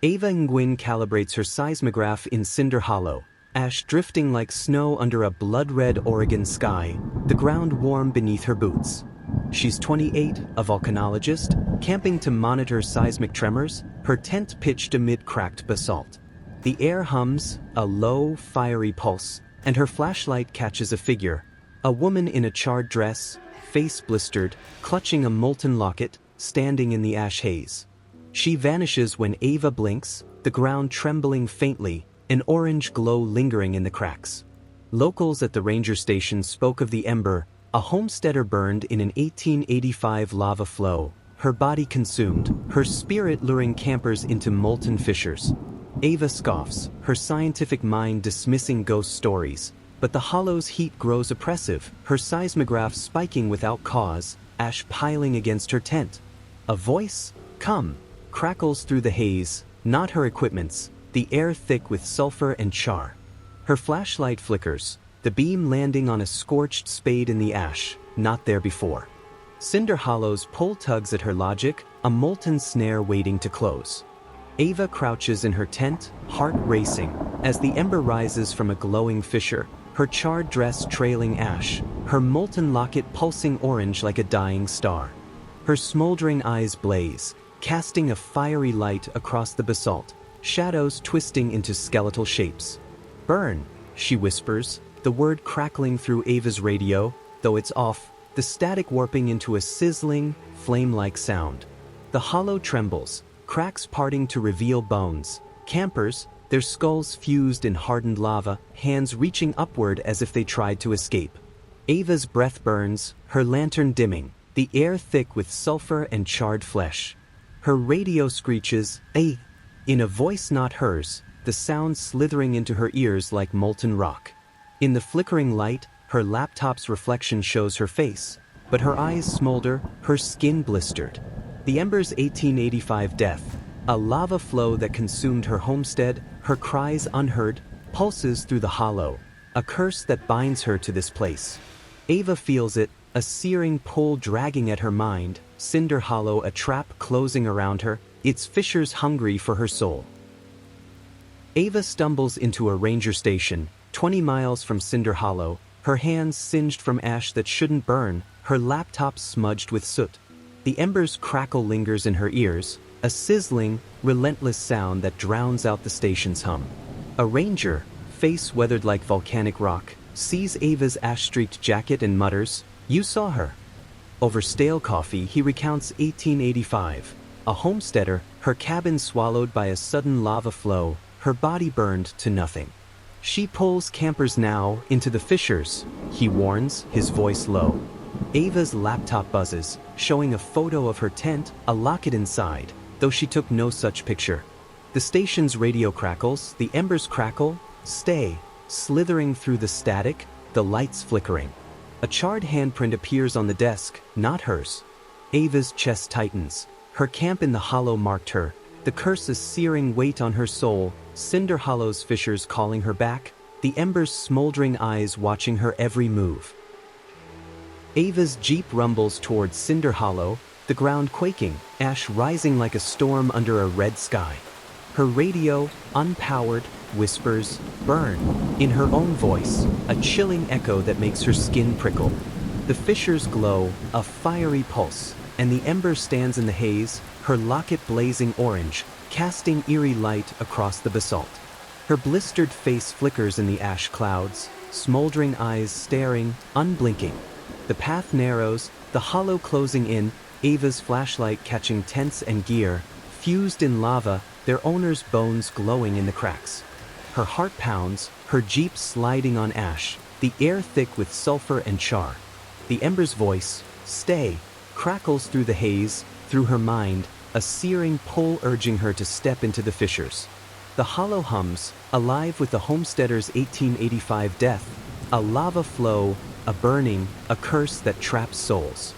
Ava Nguyen calibrates her seismograph in Cinder Hollow, ash drifting like snow under a blood-red Oregon sky, the ground warm beneath her boots. She's 28, a volcanologist, camping to monitor seismic tremors, her tent pitched amid cracked basalt. The air hums, a low, fiery pulse, and her flashlight catches a figure, a woman in a charred dress, face blistered, clutching a molten locket, standing in the ash haze. She vanishes when Ava blinks, the ground trembling faintly, an orange glow lingering in the cracks. Locals at the ranger station spoke of the Ember, a homesteader burned in an 1885 lava flow, her body consumed, her spirit luring campers into molten fissures. Ava scoffs, her scientific mind dismissing ghost stories, but the hollow's heat grows oppressive, her seismograph spiking without cause, ash piling against her tent. A voice, "Come," crackles through the haze, not her equipment's, the air thick with sulfur and char. Her flashlight flickers, the beam landing on a scorched spade in the ash, not there before. Cinder Hollow's pull tugs at her logic, a molten snare waiting to close. Ava crouches in her tent, heart racing, as the Ember rises from a glowing fissure, her charred dress trailing ash, her molten locket pulsing orange like a dying star. Her smoldering eyes blaze, casting a fiery light across the basalt, shadows twisting into skeletal shapes. "Burn," she whispers, the word crackling through Ava's radio, though it's off, the static warping into a sizzling, flame-like sound. The hollow trembles, cracks parting to reveal bones. Campers, their skulls fused in hardened lava, hands reaching upward as if they tried to escape. Ava's breath burns, her lantern dimming, the air thick with sulfur and charred flesh. Her radio screeches, "Eh," in a voice not hers, the sound slithering into her ears like molten rock. In the flickering light, her laptop's reflection shows her face, but her eyes smolder, her skin blistered. The Ember's 1885 death, a lava flow that consumed her homestead, her cries unheard, pulses through the hollow, a curse that binds her to this place. Ava feels it, a searing pull dragging at her mind, Cinder Hollow a trap closing around her, its fissures hungry for her soul. Ava stumbles into a ranger station, 20 miles from Cinder Hollow, her hands singed from ash that shouldn't burn, her laptop smudged with soot. The Ember's crackle lingers in her ears, a sizzling, relentless sound that drowns out the station's hum. A ranger, face weathered like volcanic rock, sees Ava's ash-streaked jacket and mutters, "You saw her." Over stale coffee, he recounts 1885. A homesteader, her cabin swallowed by a sudden lava flow, her body burned to nothing. She pulls campers now into the fissures, he warns, his voice low. Ava's laptop buzzes, showing a photo of her tent, a locket inside, though she took no such picture. The station's radio crackles, the Embers crackle, stay, slithering through the static, the lights flickering. A charred handprint appears on the desk, not hers. Ava's chest tightens. Her camp in the hollow marked her, the curse's searing weight on her soul, Cinder Hollow's fissures calling her back, the Ember's smoldering eyes watching her every move. Ava's jeep rumbles towards Cinder Hollow, the ground quaking, ash rising like a storm under a red sky. Her radio, unpowered, whispers, "Burn," in her own voice, a chilling echo that makes her skin prickle. The fissures glow, a fiery pulse, and the Ember stands in the haze, her locket blazing orange, casting eerie light across the basalt. Her blistered face flickers in the ash clouds, smoldering eyes staring, unblinking. The path narrows, the hollow closing in, Ava's flashlight catching tents and gear, fused in lava, their owner's bones glowing in the cracks. Her heart pounds, her jeep sliding on ash, the air thick with sulfur and char. The Ember's voice, "Stay," crackles through the haze, through her mind, a searing pull urging her to step into the fissures. The hollow hums, alive with the homesteader's 1885 death, a lava flow, a burning, a curse that traps souls.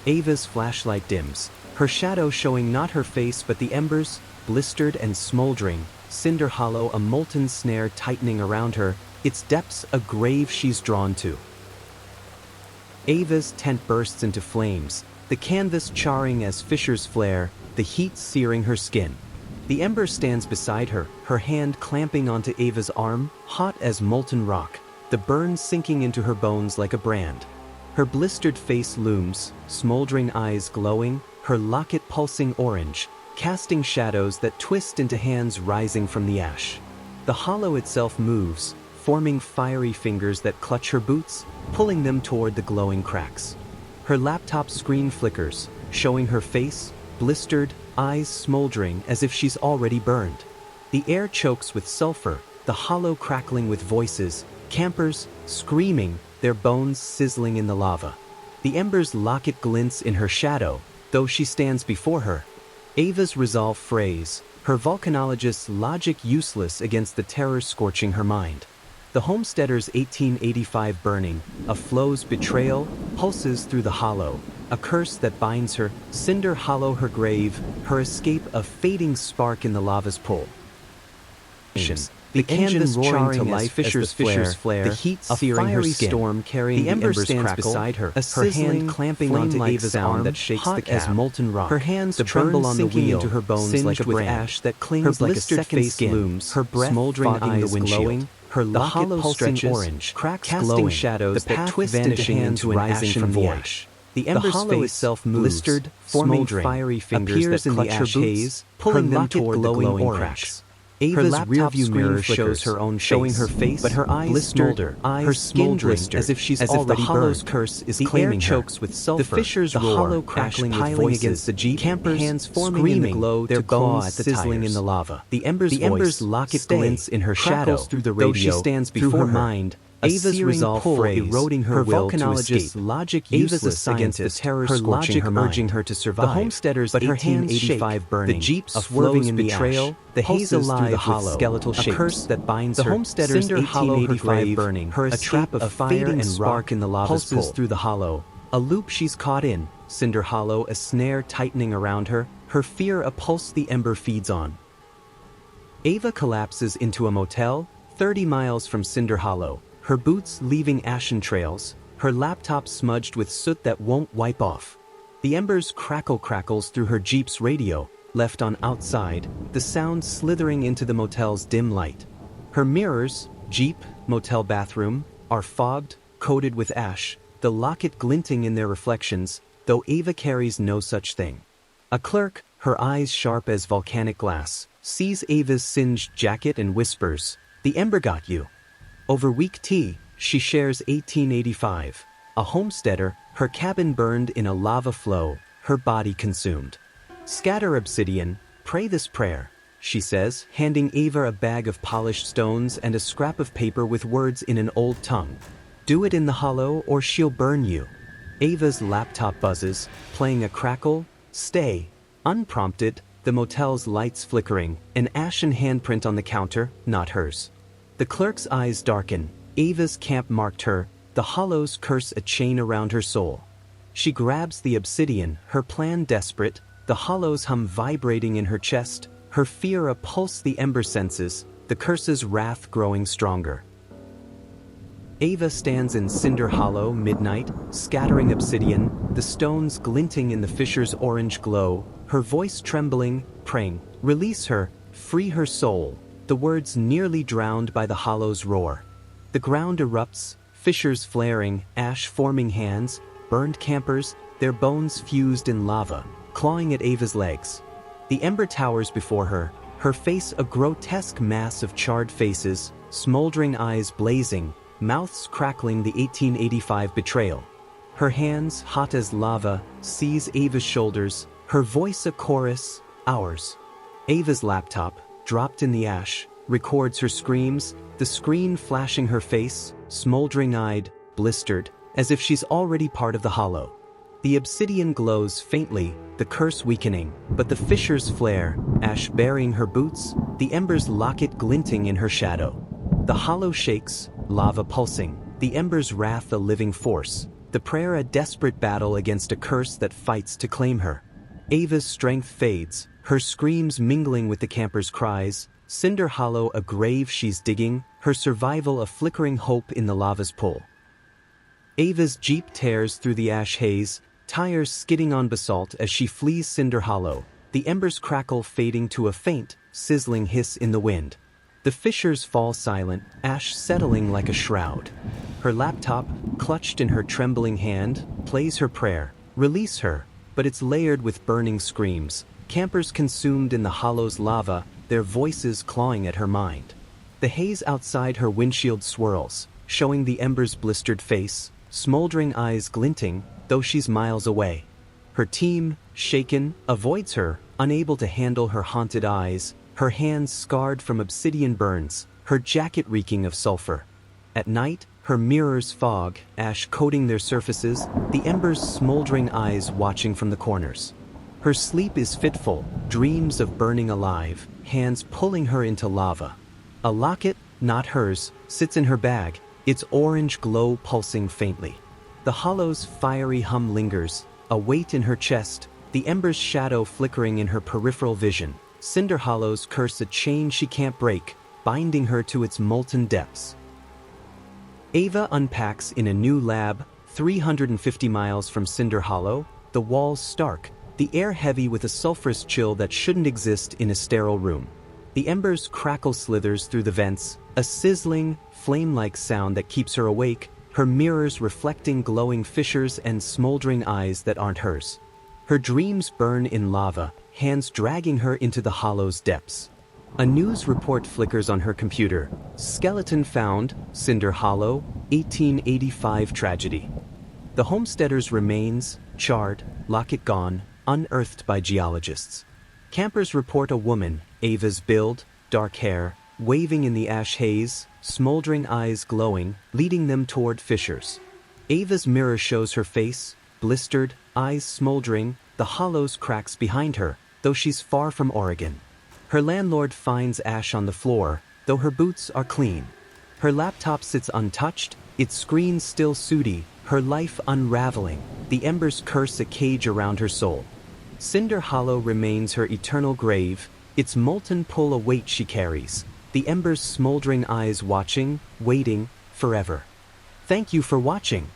Ava's flashlight dims, her shadow showing not her face but the Embers, blistered and smoldering, Cinder Hollow a molten snare tightening around her, its depths a grave she's drawn to. Ava's tent bursts into flames, the canvas charring as fissures flare, the heat searing her skin. The Ember stands beside her, her hand clamping onto Ava's arm, hot as molten rock, the burn sinking into her bones like a brand. Her blistered face looms, smoldering eyes glowing, her locket pulsing orange, casting shadows that twist into hands rising from the ash. The hollow itself moves, forming fiery fingers that clutch her boots, pulling them toward the glowing cracks. Her laptop screen flickers, showing her face, blistered, eyes smoldering as if she's already burned. The air chokes with sulfur, the hollow crackling with voices, campers screaming, their bones sizzling in the lava. The Ember's locket glints in her shadow, though she stands before her. Ava's resolve frays, her volcanologist's logic useless against the terror scorching her mind. The homesteader's 1885 burning, a flow's betrayal, pulses through the hollow, a curse that binds her, Cinder hollow her grave, her escape a fading spark in the lava's pull. The canvas roaring to life fissures flare, the heat searing her skin. Storm carrying the Ember stands beside her, her hand clamping onto Ava's arm that shakes the cab. As molten rock. Her hands tremble on the wheel, into her bones like a brand. Ash that clings like a second skin. Looms, her breath smoldering eyes glowing, her locket pulsing orange, cracks casting shadows that twist vanishing into an rising from the ash. The Ember's face itself blistered, forming fiery fingers that clutch her boots, pulling them toward the glowing cracks. Ava's rearview mirror shows her own showing her face, but her eyes smolder, her skin blistered, as if she's already burned. The hollow's curse is claiming her. Chokes with sulfur, the fissures roar, hollow crackling with voices, against the jeep, campers hands forming in the glow, their bones sizzling in the lava. The Ember's locket glints in her shadow through the radio, though she stands before her mind. Ava's resolve phrase, eroding her will to escape. Logic useless against the terror scorching her mind. Urging her to survive. The homesteader's but her hands shake, burning, the jeep swerving in betrayal, the haze alive the hollow, skeletal shapes, a curse that binds the her. Homesteader's Cinder hollow her grave, burning, her a trap of fire and spark in the lava's pulses through the hollow. A loop she's caught in, Cinder hollow, a snare tightening around her, her fear a pulse the Ember feeds on. Ava collapses into a motel, 30 miles from Cinder hollow. Her boots leaving ashen trails, her laptop smudged with soot that won't wipe off. The Ember's crackles through her Jeep's radio, left on outside, the sound slithering into the motel's dim light. Her mirrors, Jeep, motel bathroom, are fogged, coated with ash, the locket glinting in their reflections, though Ava carries no such thing. A clerk, her eyes sharp as volcanic glass, sees Ava's singed jacket and whispers, "The Ember got you." Over weak tea, she shares 1885. A homesteader, her cabin burned in a lava flow, her body consumed. "Scatter obsidian, pray this prayer," she says, handing Ava a bag of polished stones and a scrap of paper with words in an old tongue. "Do it in the hollow or she'll burn you." Ava's laptop buzzes, playing a crackle, "Stay." Unprompted, the motel's lights flickering, an ashen handprint on the counter, not hers. The clerk's eyes darken, Ava's camp marked her, the hollow's curse a chain around her soul. She grabs the obsidian, her plan desperate, the hollow's hum vibrating in her chest, her fear a pulse the Ember senses, the curse's wrath growing stronger. Ava stands in Cinder hollow midnight, scattering obsidian, the stones glinting in the fissure's orange glow, her voice trembling, praying, "Release her, free her soul." The words nearly drowned by the hollow's roar. The ground erupts, fissures flaring, ash forming hands, burned campers, their bones fused in lava, clawing at Ava's legs. The Ember towers before her, her face a grotesque mass of charred faces, smoldering eyes blazing, mouths crackling the 1885 betrayal. Her hands, hot as lava, seize Ava's shoulders, her voice a chorus, ours. Ava's laptop, dropped in the ash, records her screams, the screen flashing her face, smoldering-eyed, blistered, as if she's already part of the hollow. The obsidian glows faintly, the curse weakening, but the fissures flare, ash burying her boots, the Ember's locket glinting in her shadow. The hollow shakes, lava pulsing, the Ember's wrath a living force, the prayer a desperate battle against a curse that fights to claim her. Ava's strength fades, her screams mingling with the camper's cries, Cinder hollow a grave she's digging, her survival a flickering hope in the lava's pull. Ava's Jeep tears through the ash haze, tires skidding on basalt as she flees Cinder hollow, the embers crackle fading to a faint, sizzling hiss in the wind. The fissures fall silent, ash settling like a shroud. Her laptop, clutched in her trembling hand, plays her prayer. Release her, but it's layered with burning screams. Campers consumed in the hollow's lava, their voices clawing at her mind. The haze outside her windshield swirls, showing the ember's blistered face, smoldering eyes glinting, though she's miles away. Her team, shaken, avoids her, unable to handle her haunted eyes, her hands scarred from obsidian burns, her jacket reeking of sulfur. At night, her mirrors fog, ash coating their surfaces, the ember's smoldering eyes watching from the corners. Her sleep is fitful, dreams of burning alive, hands pulling her into lava. A locket, not hers, sits in her bag, its orange glow pulsing faintly. The hollow's fiery hum lingers, a weight in her chest, the ember's shadow flickering in her peripheral vision. Cinder Hollow's curse a chain she can't break, binding her to its molten depths. Ava unpacks in a new lab, 350 miles from Cinder Hollow, the walls stark, the air heavy with a sulfurous chill that shouldn't exist in a sterile room. The embers crackle slithers through the vents, a sizzling, flame-like sound that keeps her awake, her mirrors reflecting glowing fissures and smoldering eyes that aren't hers. Her dreams burn in lava, hands dragging her into the hollow's depths. A news report flickers on her computer. Skeleton found, Cinder Hollow, 1885 tragedy. The homesteader's remains, charred, locket gone, unearthed by geologists. Campers report a woman, Ava's build, dark hair, waving in the ash haze, smoldering eyes glowing, leading them toward fissures. Ava's mirror shows her face, blistered, eyes smoldering, the hollow's cracks behind her, though she's far from Oregon. Her landlord finds ash on the floor, though her boots are clean. Her laptop sits untouched, its screen still sooty, her life unraveling, the embers curse a cage around her soul. Cinder Hollow remains her eternal grave, its molten pull a weight she carries, the embers' smoldering eyes watching, waiting, forever. Thank you for watching.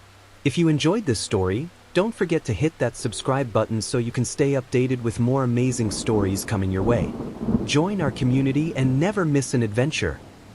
If you enjoyed this story, don't forget to hit that subscribe button so you can stay updated with more amazing stories coming your way. Join our community and never miss an adventure.